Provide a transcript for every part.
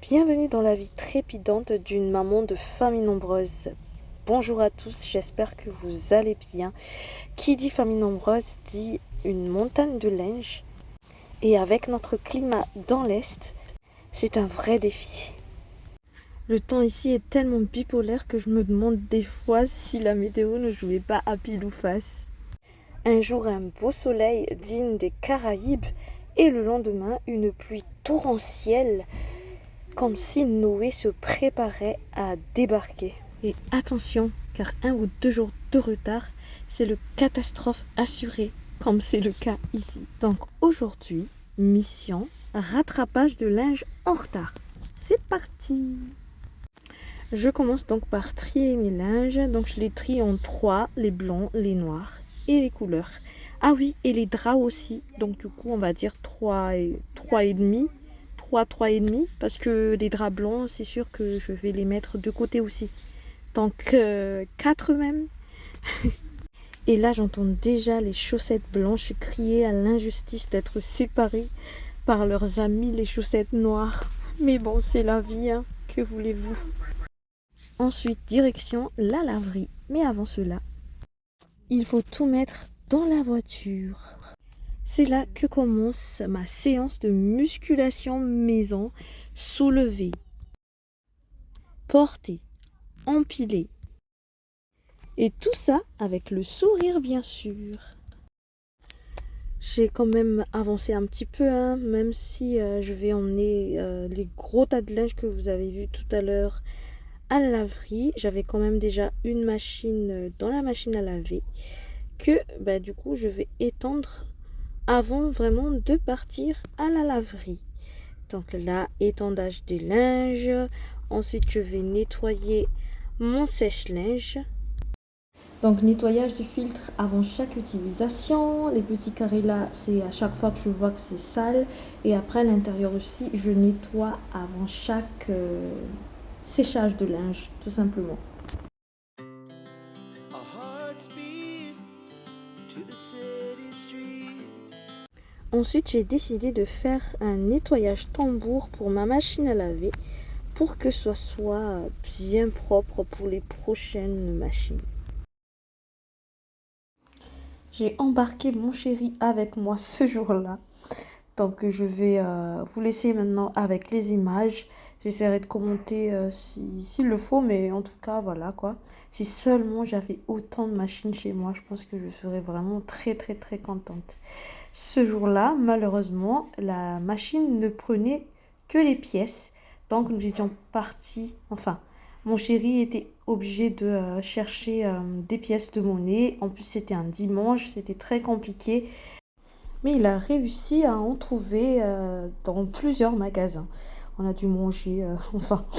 Bienvenue dans la vie trépidante d'une maman de famille nombreuse. Bonjour à tous, j'espère que vous allez bien. Qui dit famille nombreuse dit une montagne de linge. Et avec notre climat dans l'Est, c'est un vrai défi. Le temps ici est tellement bipolaire que je me demande des fois si la météo ne jouait pas à pile ou face. Un jour un beau soleil digne des Caraïbes et le lendemain une pluie torrentielle comme si Noé se préparait à débarquer. Et attention, car 1 ou 2 jours de retard, c'est le catastrophe assurée, comme c'est le cas ici. Donc aujourd'hui, mission rattrapage de linge en retard. C'est parti! Je commence donc par trier mes linges. Donc je les trie en 3, les blancs, les noirs et les couleurs. Ah oui, et les draps aussi. Donc du coup, on va dire 3 et demi. 3 et demi, parce que les draps blancs, c'est sûr que je vais les mettre de côté aussi. Donc 4 même. Et là, j'entends déjà les chaussettes blanches crier à l'injustice d'être séparées par leurs amis les chaussettes noires. Mais bon, c'est la vie, hein. Que voulez-vous? Ensuite, direction la laverie. Mais avant cela, il faut tout mettre dans la voiture. C'est là que commence ma séance de musculation maison. Soulever, porter, empiler. Et tout ça avec le sourire, bien sûr. J'ai quand même avancé un petit peu, hein, même si je vais emmener les gros tas de linge que vous avez vu tout à l'heure à la laverie. J'avais quand même déjà une machine dans la machine à laver que du coup je vais étendre avant vraiment de partir à la laverie. Donc là, étendage des linges. Ensuite, je vais nettoyer mon sèche-linge. Donc nettoyage du filtre avant chaque utilisation. Les petits carrés là, c'est à chaque fois que je vois que c'est sale. Et après, à l'intérieur aussi, je nettoie avant chaque séchage de linge, tout simplement. Ensuite, j'ai décidé de faire un nettoyage tambour pour ma machine à laver pour que ce soit bien propre pour les prochaines machines. J'ai embarqué mon chéri avec moi ce jour-là. Donc je vais vous laisser maintenant avec les images. J'essaierai de commenter s'il le faut, mais en tout cas, voilà quoi. Si seulement j'avais autant de machines chez moi, je pense que je serais vraiment très très très contente. Ce jour-là, malheureusement, la machine ne prenait que les pièces. Donc nous étions partis, enfin, mon chéri était obligé de chercher des pièces de monnaie. En plus, c'était un dimanche, c'était très compliqué. Mais il a réussi à en trouver dans plusieurs magasins. On a dû manger,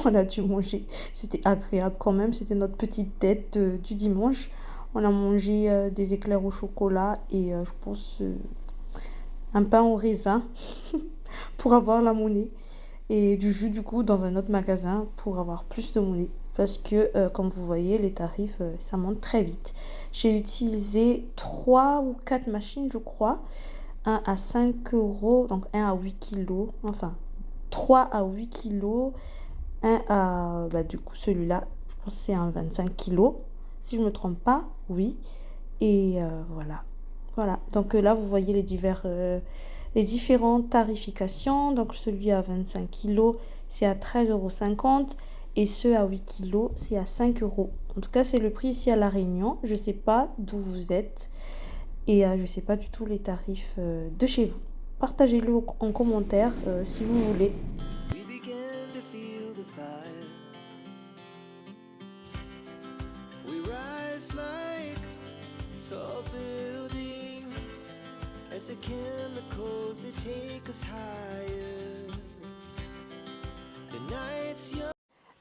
on a dû manger. C'était agréable quand même, c'était notre petite dette du dimanche. On a mangé des éclairs au chocolat et je pense un pain au raisin pour avoir la monnaie. Et du jus du coup dans un autre magasin pour avoir plus de monnaie. Parce que comme vous voyez, les tarifs, ça monte très vite. J'ai utilisé 3 ou 4 machines, je crois. 1 à 5 euros, donc 1 à 8 kilos, enfin 3 à 8 kilos, 1 à, du coup celui-là, je pense que c'est un 25 kilos, si je ne me trompe pas, oui, et voilà, donc là vous voyez les différentes tarifications, donc celui à 25 kilos, c'est à 13,50 € et ceux à 8 kilos, c'est à 5 euros. En tout cas, c'est le prix ici à La Réunion, je ne sais pas d'où vous êtes. Et je ne sais pas du tout les tarifs de chez vous. Partagez-le en commentaire si vous voulez.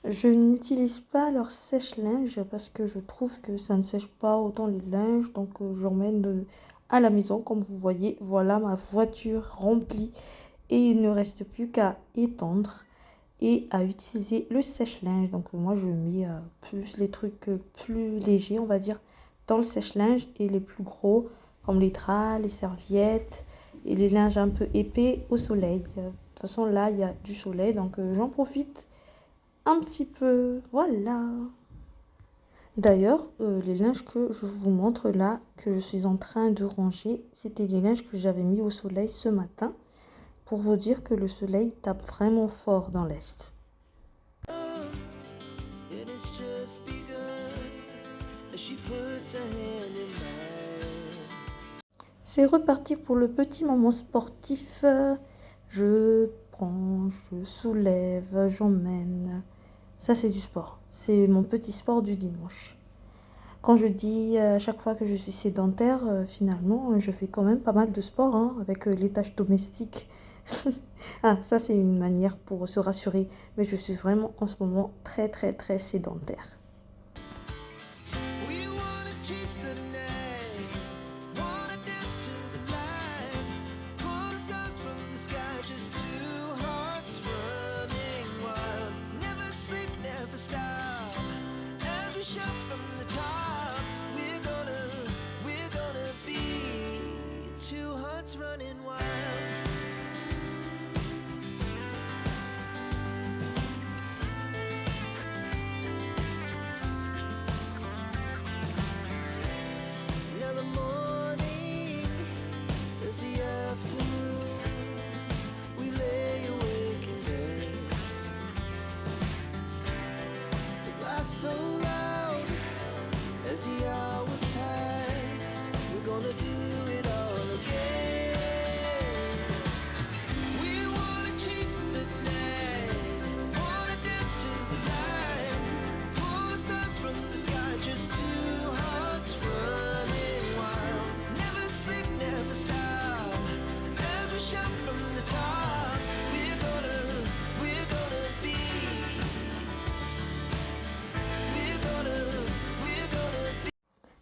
Je n'utilise pas leur sèche-linge parce que je trouve que ça ne sèche pas autant les linges. Donc j'emmène à la maison. Comme vous voyez, voilà ma voiture remplie. Et il ne reste plus qu'à étendre et à utiliser le sèche-linge. Donc moi je mets plus les trucs plus légers, on va dire, dans le sèche-linge. Et les plus gros, comme les draps, les serviettes et les linges un peu épais au soleil. toute façon, là, il y a du soleil, donc j'en profite un petit peu. Voilà. D'ailleurs, les linges que je vous montre là, que je suis en train de ranger, c'était les linges que j'avais mis au soleil ce matin, pour vous dire que le soleil tape vraiment fort dans l'Est. C'est reparti pour le petit moment sportif. Je prends, je soulève, j'emmène. Ça, c'est du sport. C'est mon petit sport du dimanche. Quand je dis à chaque fois que je suis sédentaire, finalement, je fais quand même pas mal de sport hein, avec les tâches domestiques. Ah, ça, c'est une manière pour se rassurer. Mais je suis vraiment en ce moment très, très, très sédentaire.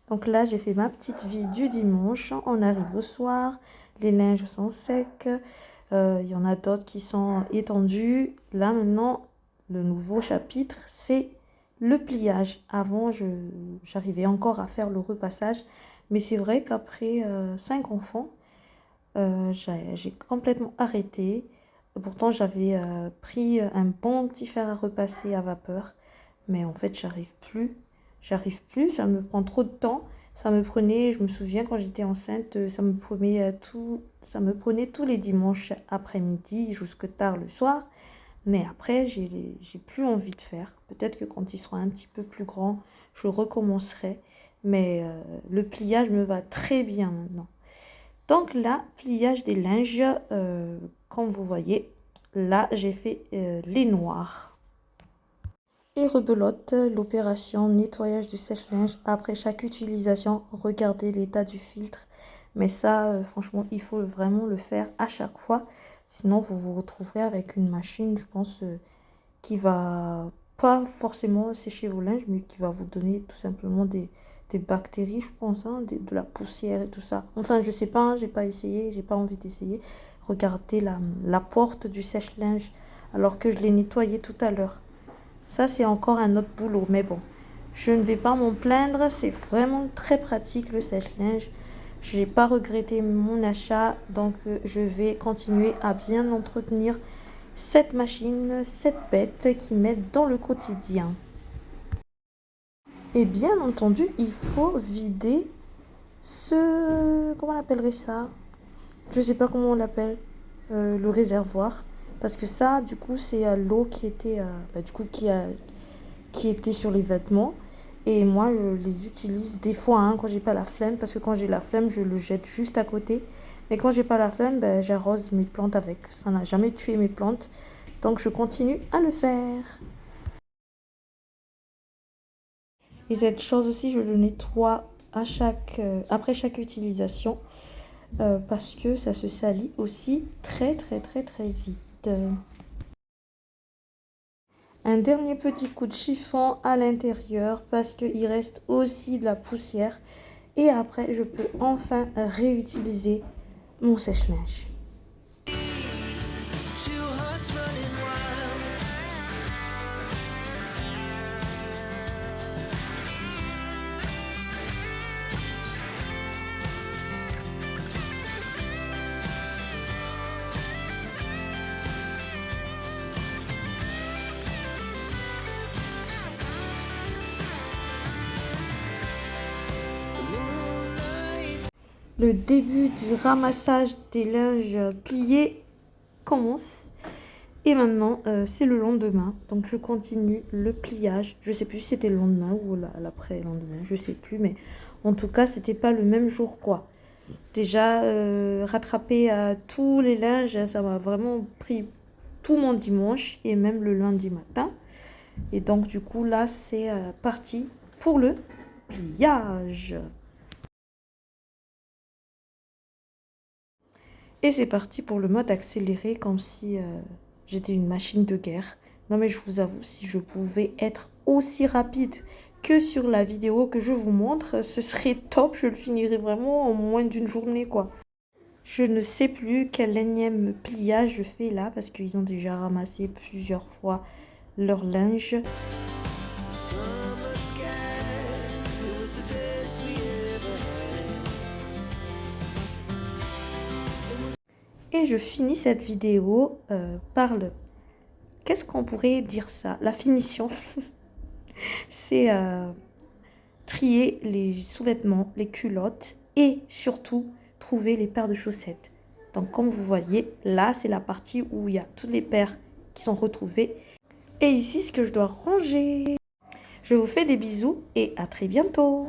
Donc là, j'ai fait ma petite vie du dimanche. On arrive au soir, les linges sont secs. Il y en a d'autres qui sont étendus. Là, maintenant, le nouveau chapitre, c'est le pliage. Avant, j'arrivais encore à faire le repassage. Mais c'est vrai qu'après 5 enfants, j'ai complètement arrêté. Pourtant, j'avais pris un bon petit fer à repasser à vapeur. Mais en fait, j'arrive plus, ça me prend trop de temps. Ça me prenait, je me souviens quand j'étais enceinte, ça me prenait tous les dimanches après-midi jusque tard le soir. Mais après, j'ai plus envie de faire. Peut-être que quand il sera un petit peu plus grand, je recommencerai. Mais le pliage me va très bien maintenant. Donc là, pliage des linges, comme vous voyez, là j'ai fait les noirs. Et rebelote, l'opération nettoyage du sèche-linge après chaque utilisation. Regardez l'état du filtre. Mais ça, franchement, il faut vraiment le faire à chaque fois. Sinon, vous vous retrouverez avec une machine, je pense, qui va pas forcément sécher vos linges, mais qui va vous donner tout simplement des bactéries, je pense, hein, de la poussière et tout ça. Enfin, je sais pas, hein, j'ai pas essayé, j'ai pas envie d'essayer. Regardez la porte du sèche-linge alors que je l'ai nettoyé tout à l'heure. Ça, c'est encore un autre boulot. Mais bon, je ne vais pas m'en plaindre. C'est vraiment très pratique le sèche-linge. Je n'ai pas regretté mon achat. Donc, je vais continuer à bien entretenir cette machine, cette bête qui m'aide dans le quotidien. Et bien entendu, il faut vider comment on appellerait ça? Je ne sais pas comment on l'appelle. Le réservoir. Parce que ça, du coup, c'est l'eau qui était, qui était sur les vêtements. Et moi, je les utilise des fois hein, quand j'ai pas la flemme. Parce que quand j'ai la flemme, je le jette juste à côté. Mais quand j'ai pas la flemme, ben, j'arrose mes plantes avec. Ça n'a jamais tué mes plantes. Donc, je continue à le faire. Et cette chose aussi, je le nettoie après chaque utilisation. Parce que ça se salit aussi très, très, très, très vite. Un dernier petit coup de chiffon à l'intérieur parce qu'il reste aussi de la poussière. Et après, je peux enfin réutiliser mon sèche-linge. Le début du ramassage des linges pliés commence. Et maintenant, c'est le lendemain. Donc, je continue le pliage. Je sais plus si c'était le lendemain ou l'après-lendemain. Je sais plus. Mais en tout cas, c'était pas le même jour, quoi. Déjà, rattraper tous les linges, ça m'a vraiment pris tout mon dimanche et même le lundi matin. Et donc, du coup, là, c'est parti pour le pliage. Et c'est parti pour le mode accéléré, comme si j'étais une machine de guerre. Non mais je vous avoue, si je pouvais être aussi rapide que sur la vidéo que je vous montre, ce serait top. Je le finirais vraiment en moins d'une journée, quoi. Je ne sais plus quel énième pliage je fais là, parce qu'ils ont déjà ramassé plusieurs fois leur linge. Et je finis cette vidéo par le... Qu'est-ce qu'on pourrait dire ça? La finition. C'est trier les sous-vêtements, les culottes et surtout trouver les paires de chaussettes. Donc comme vous voyez, là c'est la partie où il y a toutes les paires qui sont retrouvées. Et ici ce que je dois ranger. Je vous fais des bisous et à très bientôt.